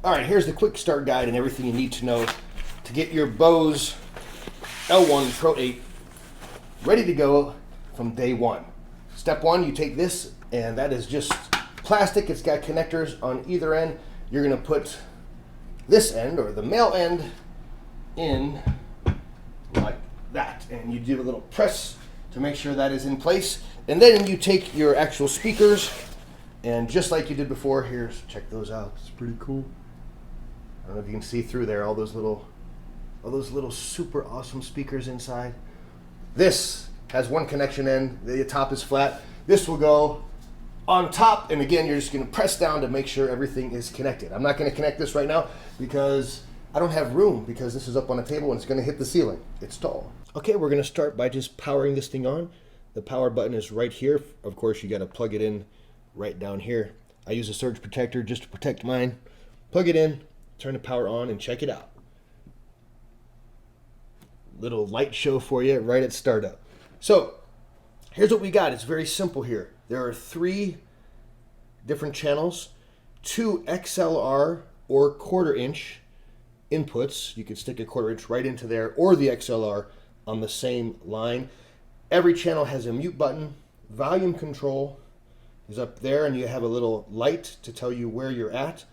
All right, here's the quick start guide and everything you need to know to get your Bose L1 Pro 8 ready to go from day one. Step one, you take this, and that is just plastic. It's got connectors on either end. You're gonna put this end, or the male end, in like that. And you do a little press to make sure that is in place. And then you take your actual speakers, and just like you did before, here's, check those out. It's pretty cool. I don't know if you can see through there, all those little super awesome speakers inside. This has one connection end, the top is flat. This will go on top, and again, you're just gonna press down to make sure everything is connected. I'm not gonna connect this right now because I don't have room, because this is up on a table and it's gonna hit the ceiling. It's tall. Okay, we're gonna start by just powering this thing on. The power button is right here. Of course, you gotta plug it in right down here. I use a surge protector just to protect mine. Plug it in, turn the power on, and check it out. Little light show for you right at startup. So here's what we got. It's very simple here. There are 3 different channels, 2 XLR or 1/4 inch inputs. You can stick a 1/4 inch right into there, or the XLR on the same line. Every channel has a mute button. Volume control is up there, and you have a little light to tell you where you're at.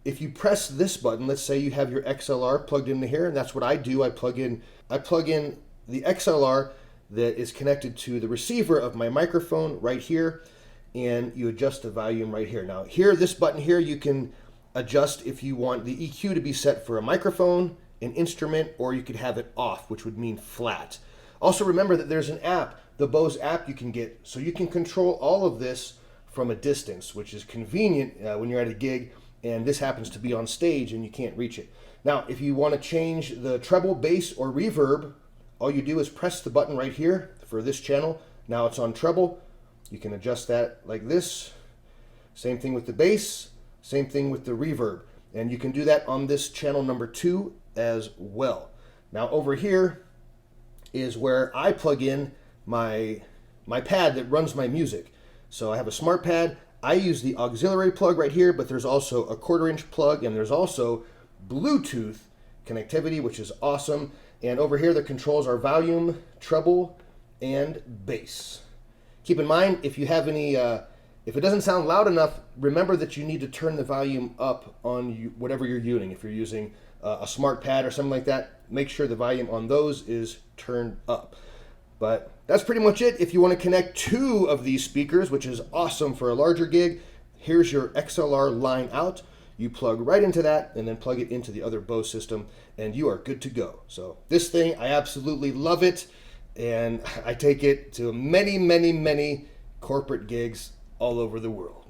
If you press this button, let's say you have your XLR plugged into here, and that's what I do. I plug in the XLR that is connected to the receiver of my microphone right here, and you adjust the volume right here. Now here, this button here, you can adjust if you want the EQ to be set for a microphone, an instrument, or you could have it off, which would mean flat. Also remember that there's an app, the Bose app you can get, so you can control all of this from a distance, which is convenient when you're at a gig and this happens to be on stage and you can't reach it. Now, if you want to change the treble, bass, or reverb, all you do is press the button right here for this channel. Now it's on treble. You can adjust that like this. Same thing with the bass, same thing with the reverb. And you can do that on this channel number 2 as well. Now over here is where I plug in my pad that runs my music. So I have a smart pad. I use the auxiliary plug right here, but there's also a 1/4 inch plug, and there's also Bluetooth connectivity, which is awesome. And over here, the controls are volume, treble, and bass. Keep in mind, if you have any, if it doesn't sound loud enough, remember that you need to turn the volume up on whatever you're using. If you're using a smart pad or something like that, make sure the volume on those is turned up. But that's pretty much it. If you want to connect 2 of these speakers, which is awesome for a larger gig, here's your XLR line out. You plug right into that and then plug it into the other Bose system, and you are good to go. So this thing, I absolutely love it, and I take it to many, many, many corporate gigs all over the world.